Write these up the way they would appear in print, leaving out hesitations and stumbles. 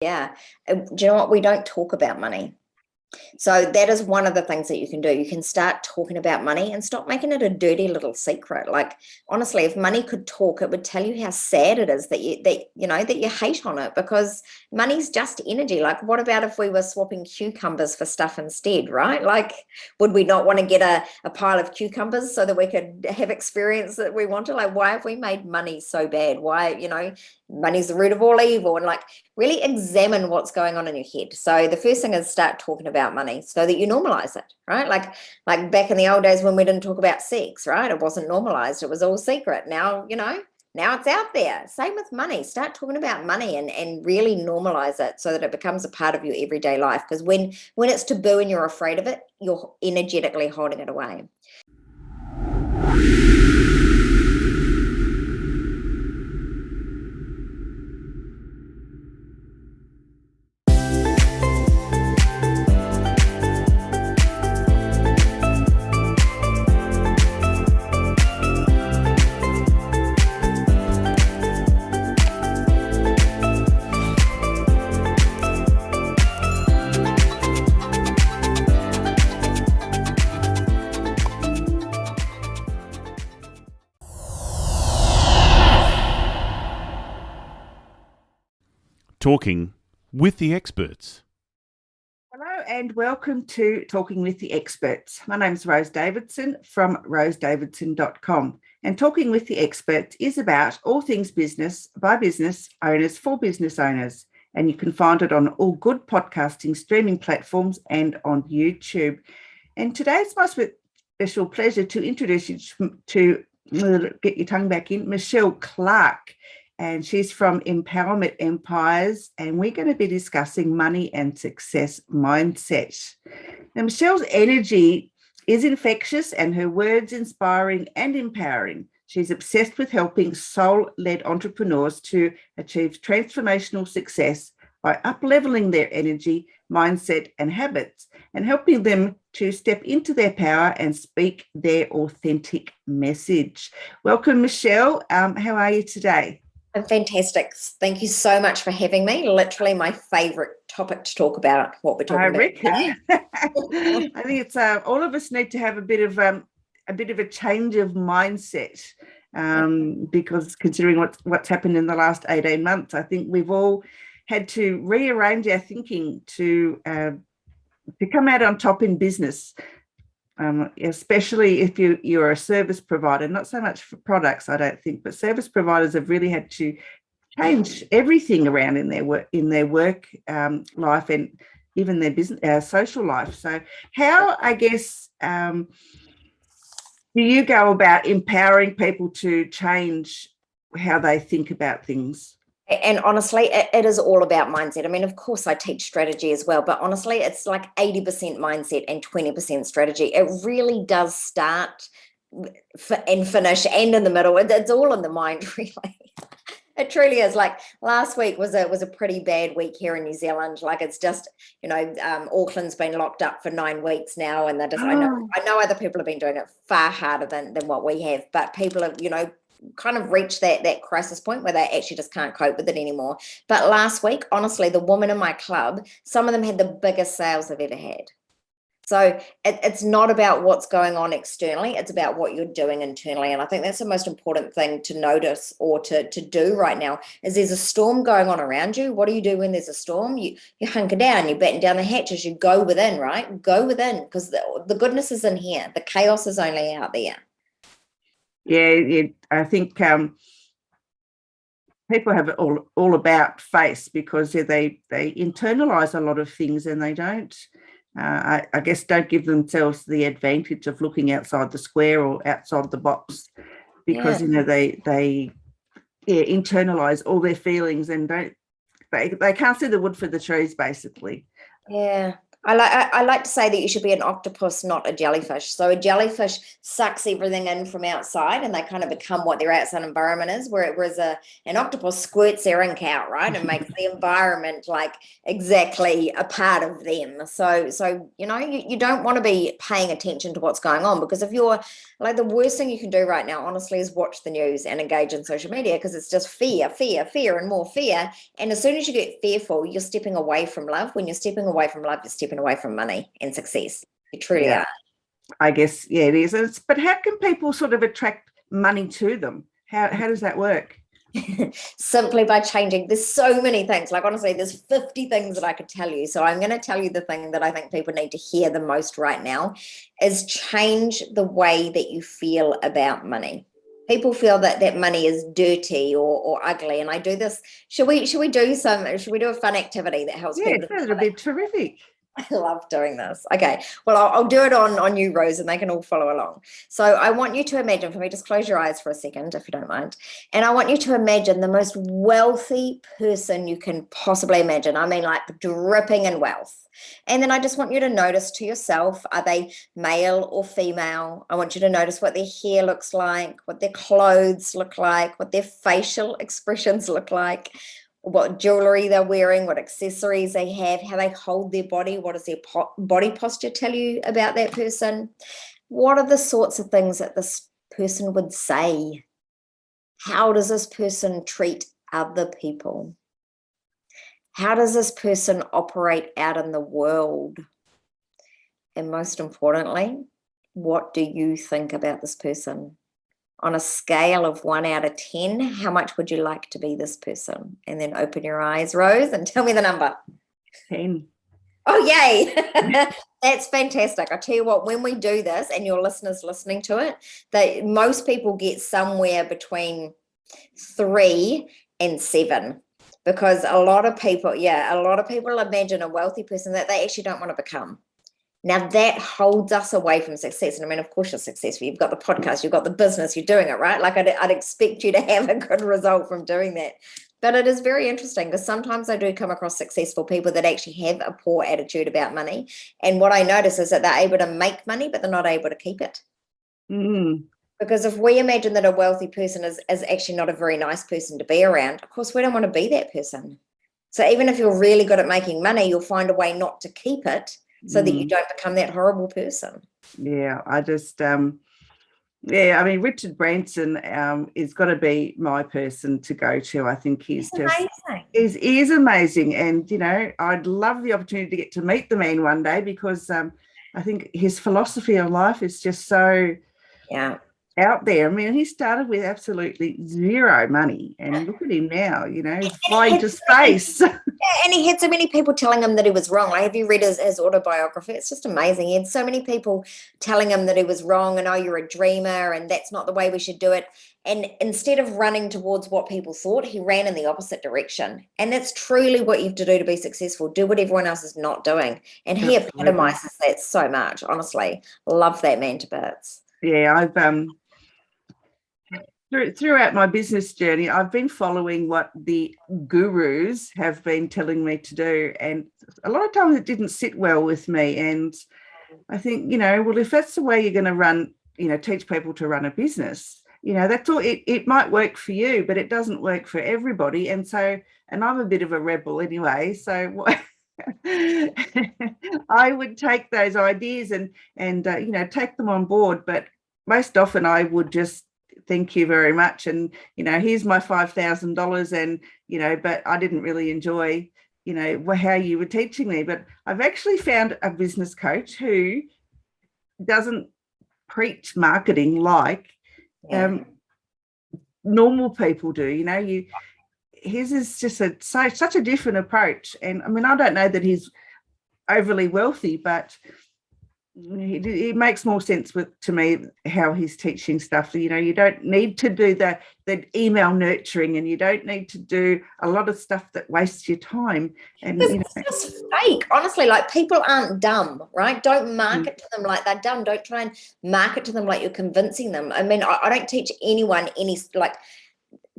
Yeah. Do you know what? We don't talk about money. So that is one of the things that you can do. You can start talking about money and stop making it a dirty little secret. Like, honestly, if money could talk, it would tell you how sad it is that you hate on it, because money's just energy. Like, what about if we were swapping cucumbers for stuff instead, right? Like, would we not want to get a pile of cucumbers so that we could have experience that we wanted? Like, why have we made money so bad? Why, money's the root of all evil? And like, really examine what's going on in your head. So the first thing is start talking about money so that you normalize it, right? Like back in the old days when we didn't talk about sex, right? It wasn't normalized. It was all secret. Now, now it's out there. Same with money. Start talking about money and really normalize it so that it becomes a part of your everyday life. Because when it's taboo and you're afraid of it, you're energetically holding it away. Talking with the experts. Hello and welcome to Talking with the Experts. My name's Rose Davidson from rosedavidson.com, and Talking with the Experts is about all things business by business owners for business owners, and you can find it on all good podcasting streaming platforms and on YouTube. And today it's my special pleasure to introduce you to get your tongue back in, Michelle Clarke. And she's from Empowerment Empires, and we're going to be discussing money and success mindset. Now, Michelle's energy is infectious and her words inspiring and empowering. She's obsessed with helping soul-led entrepreneurs to achieve transformational success by up-leveling their energy, mindset, and habits, and helping them to step into their power and speak their authentic message. Welcome, Michelle. How are you today? I'm fantastic. Thank you so much for having me. Literally my favorite topic to talk about, what we're talking about today. I think it's all of us need to have a bit of a change of mindset, because considering what's happened in the last 18 months, I think we've all had to rearrange our thinking to come out on top in business. Especially if you're a service provider, not so much for products, I don't think, but service providers have really had to change everything around in their work life and even their business, social life. So how, I guess, do you go about empowering people to change how they think about things? And honestly, it is all about mindset. I mean, of course, I teach strategy as well, but honestly, it's like 80% mindset and 20% strategy. It really does start and finish and in the middle. It's all in the mind, really. It truly is. Like last week was a pretty bad week here in New Zealand. Like it's just, Auckland's been locked up for 9 weeks now, and I know other people have been doing it far harder than what we have, but people have, kind of reached that crisis point where they actually just can't cope with it anymore. But last week, honestly, the women in my club, some of them had the biggest sales they've ever had. So it's not about what's going on externally, it's about what you're doing internally. And I think that's the most important thing to notice or to do right now is there's a storm going on around you. What do you do when there's a storm? You hunker down, you batten down the hatches, you go within, right? Go within, because the goodness is in here. The chaos is only out there. Yeah, I think people have it all about face because they internalize a lot of things, and they don't, I guess, don't give themselves the advantage of looking outside the square or outside the box, because they internalize all their feelings and they can't see the wood for the trees, basically. Yeah. I like to say that you should be an octopus, not a jellyfish. So a jellyfish sucks everything in from outside and they kind of become what their outside environment is, whereas an octopus squirts their ink out, right? And makes the environment like exactly a part of them. So you don't want to be paying attention to what's going on, because if you're like, the worst thing you can do right now, honestly, is watch the news and engage in social media, because it's just fear, fear, fear, and more fear. And as soon as you get fearful, you're stepping away from love. When you're stepping away from love, you're stepping away from money and success. You truly are. I guess, yeah, it is. But how can people sort of attract money to them? How does that work? Simply by changing. There's so many things. Like, honestly, there's 50 things that I could tell you. So I'm going to tell you the thing that I think people need to hear the most right now is change the way that you feel about money. People feel that money is dirty or ugly. And I do this. Should we do a fun activity that helps people? Yeah, that'd be terrific. I love doing this. Okay. Well, I'll do it on you, Rose, and they can all follow along. So I want you to imagine, for me, just close your eyes for a second, if you don't mind. And I want you to imagine the most wealthy person you can possibly imagine. I mean, like dripping in wealth. And then I just want you to notice to yourself, are they male or female? I want you to notice what their hair looks like, what their clothes look like, what their facial expressions look like, what jewelry they're wearing, what accessories they have, how they hold their body, what does their body posture tell you about that person? What are the sorts of things that this person would say? How does this person treat other people? How does this person operate out in the world? And most importantly, what do you think about this person? On a scale of 1 out of 10, how much would you like to be this person? And then open your eyes, Rose, and tell me the number. 10. Oh, yay. That's fantastic. I tell you what, when we do this and your listeners listening to it, most people get somewhere between 3 and 7, because a lot of people imagine a wealthy person that they actually don't want to become. Now that holds us away from success. And I mean, of course you're successful. You've got the podcast, you've got the business, you're doing it, right? Like I'd expect you to have a good result from doing that. But it is very interesting, because sometimes I do come across successful people that actually have a poor attitude about money. And what I notice is that they're able to make money, but they're not able to keep it. Mm. Because if we imagine that a wealthy person is actually not a very nice person to be around, of course we don't want to be that person. So even if you're really good at making money, you'll find a way not to keep it, so that you don't become that horrible person. Yeah, I just, I mean, Richard Branson is got to be my person to go to. I think he's amazing. He's amazing. And, I'd love the opportunity to get to meet the man one day, because I think his philosophy of life is just so out there. I mean, he started with absolutely zero money, and look at him now, he's flying to space. And he had so many people telling him that he was wrong. Like, have you read his autobiography? It's just amazing. He had so many people telling him that he was wrong, and, oh, you're a dreamer, and that's not the way we should do it. And instead of running towards what people thought, he ran in the opposite direction. And that's truly what you have to do to be successful. Do what everyone else is not doing. And he epitomizes that so much, honestly. Love that man to bits. Yeah, I've throughout my business journey, I've been following what the gurus have been telling me to do, and a lot of times it didn't sit well with me. And I think, well, if that's the way you're going to run, teach people to run a business, that's all. It might work for you, but it doesn't work for everybody. And I'm a bit of a rebel anyway, so I would take those ideas and take them on board. But most often I would just, thank you very much, and here's my $5,000, and but I didn't really enjoy how you were teaching me. But I've actually found a business coach who doesn't preach marketing like normal people do. His is just such a different approach. And I mean, I don't know that he's overly wealthy, but it makes more sense to me how he's teaching stuff. You don't need to do the email nurturing, and you don't need to do a lot of stuff that wastes your time. And it's just fake, honestly. Like, people aren't dumb, right? Don't market to them like they're dumb. Don't try and market to them like you're convincing them. I mean, I don't teach anyone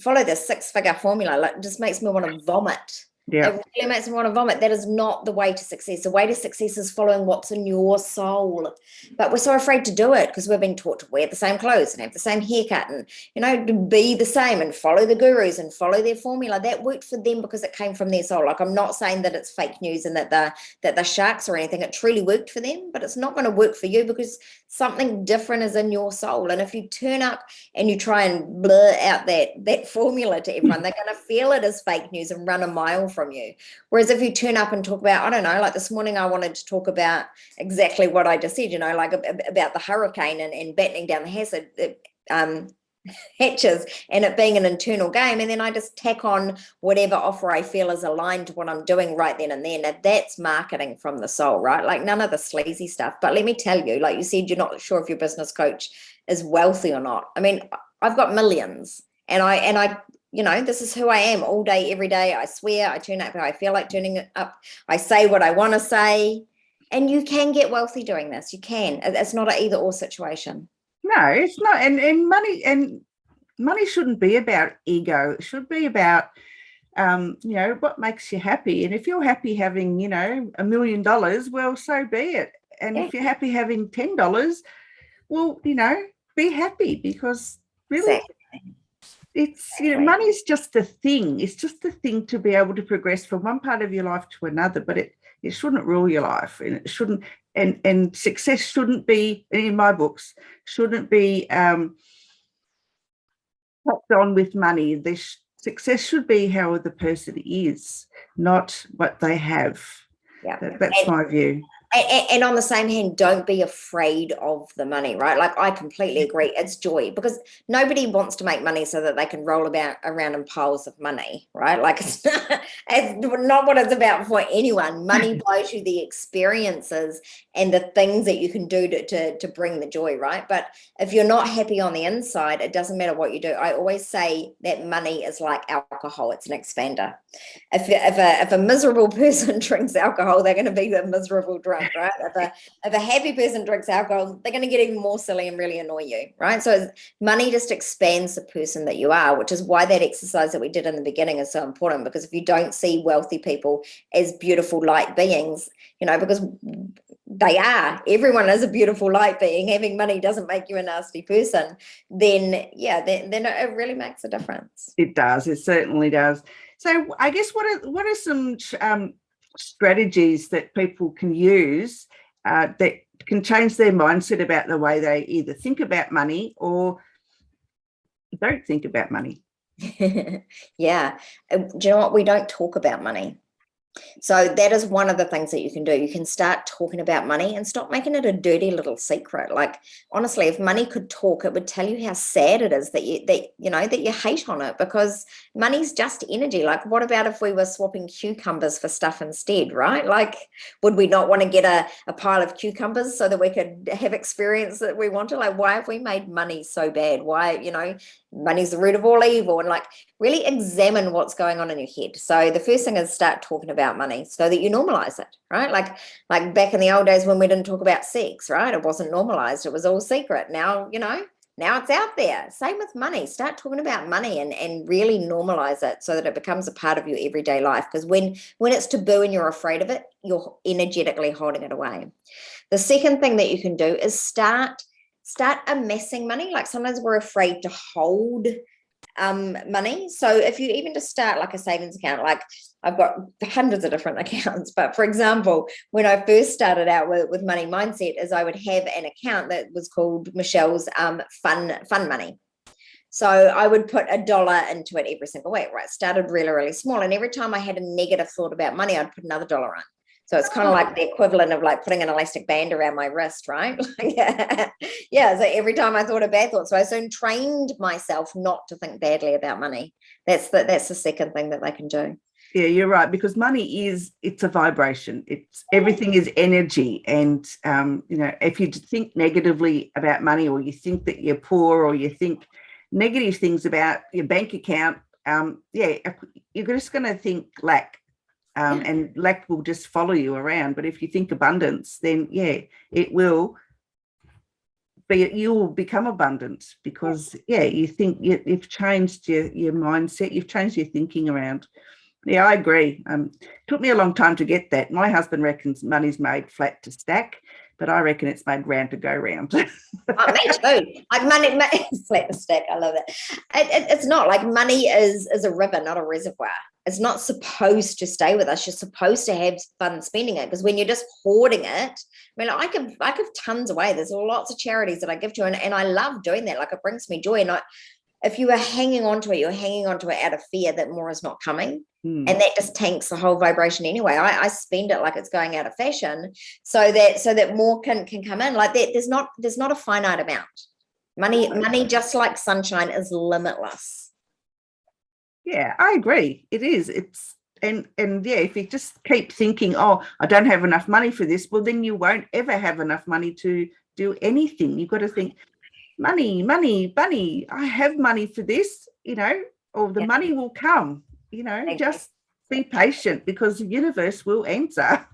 follow this 6-figure formula. Like, it just makes me want to vomit. Yeah. It really makes me want to vomit. That is not the way to success. The way to success is following what's in your soul. But we're so afraid to do it because we've been taught to wear the same clothes and have the same haircut and, to be the same and follow the gurus and follow their formula. That worked for them because it came from their soul. Like, I'm not saying that it's fake news and that they're sharks or anything. It truly worked for them, but it's not going to work for you because something different is in your soul. And if you turn up and you try and blur out that formula to everyone, they're going to feel it as fake news and run a mile from you. Whereas if you turn up and talk about, I don't know, like this morning I wanted to talk about exactly what I just said, like about the hurricane and battening down the hatches and it being an internal game, and then I just tack on whatever offer I feel is aligned to what I'm doing right then and there. Now that's marketing from the soul, right? Like, none of the sleazy stuff. But let me tell you, like you said, you're not sure if your business coach is wealthy or not. I mean, I've got millions, and I this is who I am all day, every day. I swear, I turn up how I feel like turning it up. I say what I want to say, and you can get wealthy doing this. You can. It's not an either or situation. No, it's not. And money shouldn't be about ego. It should be about what makes you happy. And if you're happy having, $1 million, well, so be it. And if you're happy having $10, well, be happy, because really Exactly. it's money's just a thing. It's just a thing to be able to progress from one part of your life to another, but it shouldn't rule your life, and it shouldn't, and success shouldn't be, in my books, shouldn't be topped on with money. Success should be how the person is, not what they have. Yeah, that's my view. And on the same hand, don't be afraid of the money, right? Like, I completely agree. It's joy, because nobody wants to make money so that they can roll around in piles of money, right? Like, it's not what it's about for anyone. Money buys you the experiences and the things that you can do to bring the joy, right? But if you're not happy on the inside, it doesn't matter what you do. I always say that money is like alcohol. It's an expander. If a miserable person drinks alcohol, they're going to be a miserable drunk, right? If a happy person drinks alcohol, they're going to get even more silly and really annoy you, right? So money just expands the person that you are, which is why that exercise that we did in the beginning is so important. Because if you don't see wealthy people as beautiful light beings, because everyone is a beautiful light being, having money doesn't make you a nasty person, then it really makes a difference. It does. It certainly does. So I guess what are some strategies that people can use that can change their mindset about the way they either think about money or don't think about money? Yeah. Do you know what? We don't talk about money. So that is one of the things that you can do. You can start talking about money and stop making it a dirty little secret. Like, honestly, if money could talk, it would tell you how sad it is that you hate on it, because money's just energy. Like, what about if we were swapping cucumbers for stuff instead, right? Like, would we not want to get a pile of cucumbers so that we could have experience that we wanted? Like, why have we made money so bad? Why, money's the root of all evil? And like, really examine what's going on in your head. So the first thing is start talking about money so that you normalize it, right? Like back in the old days when we didn't talk about sex, right? It wasn't normalized. It was all secret. Now, now it's out there. Same with money. Start talking about money and really normalize it so that it becomes a part of your everyday life. Because when it's taboo and you're afraid of it, you're energetically holding it away. The second thing that you can do is start amassing money. Like, sometimes we're afraid to hold money. So if you even just start like a savings account, like I've got hundreds of different accounts, but for example, when I first started out with money mindset, is I would have an account that was called Michelle's fun money. So I would put $1 into it every single week, right? Started really, really small. And every time I had a negative thought about money, I'd put another $1 on. So it's kind of like the equivalent of like putting an elastic band around my wrist, right? Yeah. So every time I thought a bad thought, so I soon trained myself not to think badly about money. That's the second thing that they can do. Yeah, you're right, because money it's a vibration. It's everything is energy, and if you think negatively about money, or you think that you're poor, or you think negative things about your bank account, you're just going to think lack. And lack will just follow you around. But if you think abundance, then it will be, you will become abundant, because you think you've changed your mindset, you've changed your thinking around. Yeah, I agree. Took me a long time to get that. My husband reckons money's made flat to stack, but I reckon it's made round to go round. Oh, me too. Like money flat the stack. I love it. It's not like money is a river, not a reservoir. It's not supposed to stay with us. You're supposed to have fun spending it, because when you're just hoarding it, I mean, I give tons away. There's lots of charities that I give to, and I love doing that. Like, it brings me joy. And if you are hanging on to it, you're hanging on to it out of fear that more is not coming. And that just tanks the whole vibration anyway. I spend it like it's going out of fashion, so that more can come in. Like that, there's not a finite amount. Money, just like sunshine, is limitless. Yeah, I agree. It is. It's and yeah, if you just keep thinking, oh, I don't have enough money for this, well, then you won't ever have enough money to do anything. You've got to think, money, money, money. I have money for this, or the money will come, just be patient, because the universe will answer.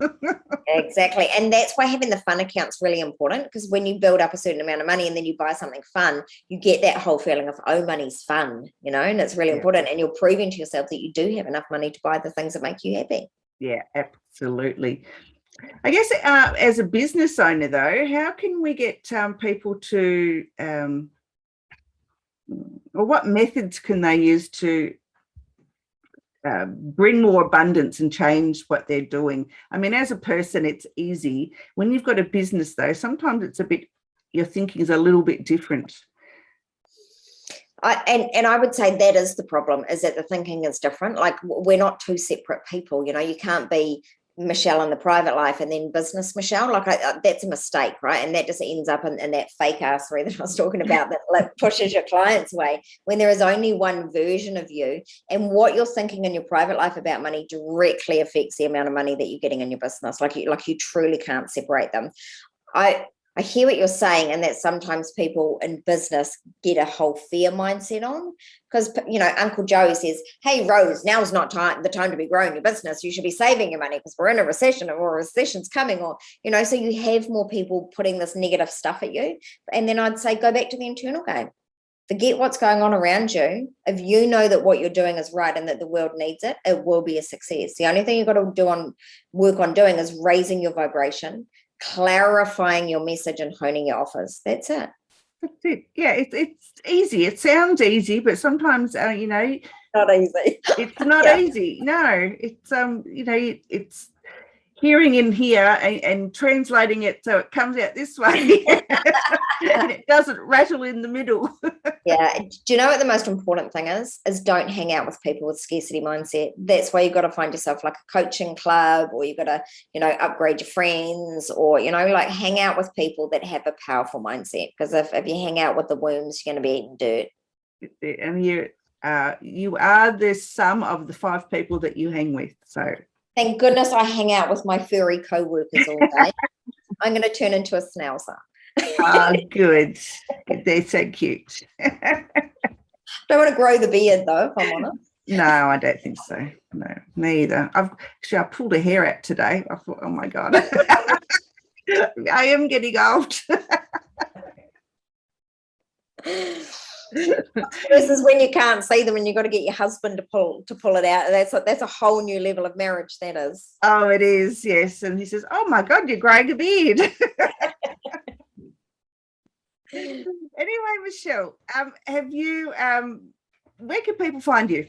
Exactly. And that's why having the fun account's really important, because when you build up a certain amount of money and then you buy something fun, you get that whole feeling of, oh, money's fun, and it's really important. And you're proving to yourself that you do have enough money to buy the things that make you happy. Yeah, absolutely. I guess as a business owner, though, how can we get people to, or what methods can they use to bring more abundance and change what they're doing? I mean, as a person, it's easy. When you've got a business, though, sometimes it's your thinking is a little bit different. I would say that is the problem, is that the thinking is different. Like, we're not two separate people. You can't be Michelle in the private life and then business Michelle. Like, that's a mistake, right? And that just ends up in that fake assery that I was talking about, that like pushes your clients away, when there is only one version of you. And what you're thinking in your private life about money directly affects the amount of money that you're getting in your business. Like you truly can't separate them. I hear what you're saying, and that sometimes people in business get a whole fear mindset on, because, Uncle Joe says, hey, Rose, now's not the time to be growing your business. You should be saving your money because we're in a recession, or a recession's coming, or, so you have more people putting this negative stuff at you. And then I'd say, go back to the internal game. Forget what's going on around you. If you know that what you're doing is right and that the world needs it, it will be a success. The only thing you've got to work on doing is raising your vibration, clarifying your message, and honing your offers. That's it. That's it. Yeah, it's easy. It sounds easy, but sometimes not easy. It's not easy. No, it's it's hearing in here and translating it so it comes out this way, and it doesn't rattle in the middle. Yeah. Do you know what the most important thing is don't hang out with people with scarcity mindset. That's why you've got to find yourself like a coaching club, or you've got to, upgrade your friends, or, like hang out with people that have a powerful mindset. Because if you hang out with the worms, you're going to be eating dirt. And you are the sum of the 5 people that you hang with. So thank goodness I hang out with my furry co-workers all day. I'm going to turn into a schnauzer. Oh, good. They're so cute. Don't want to grow the beard, though, if I'm honest. No, I don't think so. No, me either. I pulled a hair out today. I thought, oh my God. I am getting old. This is when you can't see them, and you've got to get your husband to pull it out. That's a whole new level of marriage, that is. Oh, it is, yes. And he says, oh my God, you're growing a beard. Anyway, Michelle, have you where can people find you?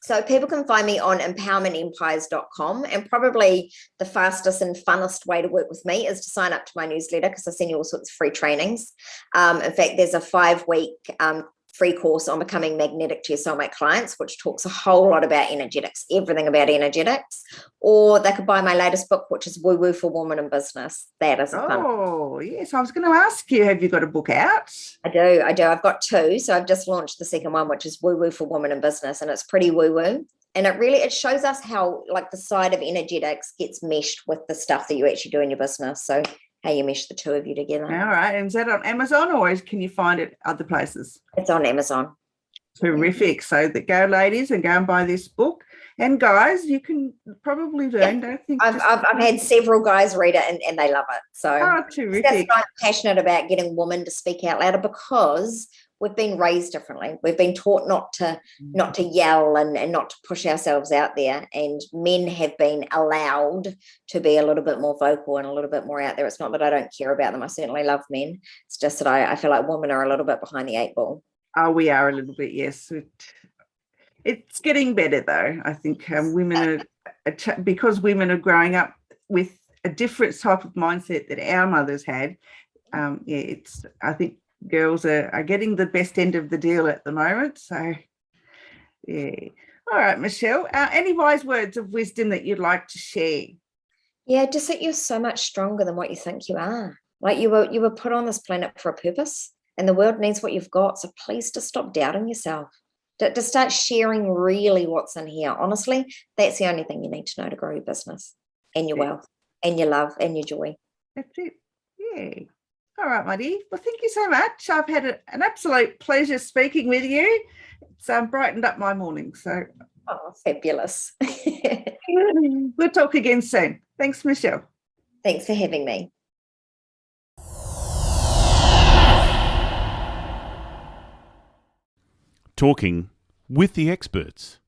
So people can find me on empowermentempires.com, and probably the fastest and funnest way to work with me is to sign up to my newsletter, because I send you all sorts of free trainings. In fact, there's a 5-week free course on becoming magnetic to your soulmate clients, which talks a whole lot about energetics, everything about energetics. Or they could buy my latest book, which is Woo Woo for Women in Business. That is a fun. Oh, yes. I was going to ask you, have you got a book out? I do. I've got 2. So I've just launched the second one, which is Woo Woo for Women in Business, and it's pretty woo woo. And it shows us how, like, the side of energetics gets meshed with the stuff that you actually do in your business. So how you mesh the 2 of you together. All right. And is that on Amazon, or can you find it other places? It's on Amazon. Terrific. So go, ladies, and go and buy this book. And guys, you can probably learn. Don't think I've had several guys read it, and they love it. So terrific. That's why I'm passionate about getting women to speak out louder, because we've been raised differently. We've been taught not to yell and not to push ourselves out there. And men have been allowed to be a little bit more vocal and a little bit more out there. It's not that I don't care about them. I certainly love men. It's just that I feel like women are a little bit behind the 8 ball. Oh, we are a little bit, yes. It's getting better, though. I think women are, because women are growing up with a different type of mindset that our mothers had. I think girls are getting the best end of the deal at the moment. So, yeah. All right, Michelle, any wise words of wisdom that you'd like to share? Yeah, just that you're so much stronger than what you think you are. Like you were put on this planet for a purpose, and the world needs what you've got. So please just stop doubting yourself. To start sharing really what's in here. Honestly, that's the only thing you need to know to grow your business and your wealth and your love and your joy. That's it. Yeah. All right, my dear. Well, thank you so much. I've had an absolute pleasure speaking with you. It's brightened up my morning. So, Fabulous. We'll talk again soon. Thanks, Michelle. Thanks for having me. Talking with the experts.